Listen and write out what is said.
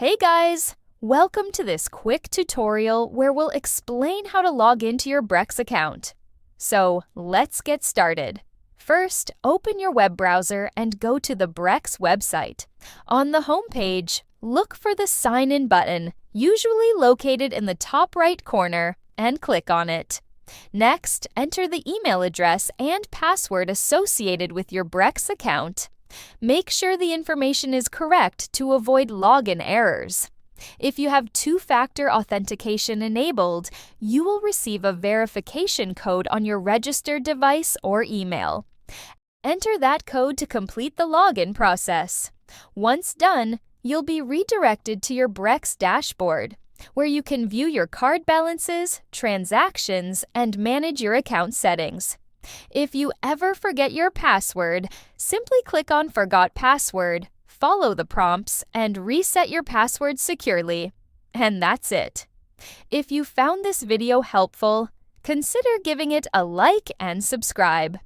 Hey guys! Welcome to this quick tutorial where we'll explain how to log into your Brex account. So let's get started. First, open your web browser and go to the Brex website. On the home page, look for the Sign In button, usually located in the top right corner, and click on it. Next, enter the email address and password associated with your Brex account. Make sure the information is correct to avoid login errors. If you have two-factor authentication enabled, you will receive a verification code on your registered device or email. Enter that code to complete the login process. Once done, you'll be redirected to your Brex dashboard, where you can view your card balances, transactions, and manage your account settings. If you ever forget your password, simply click on Forgot Password, follow the prompts, and reset your password securely. And that's it. If you found this video helpful, consider giving it a like and subscribe.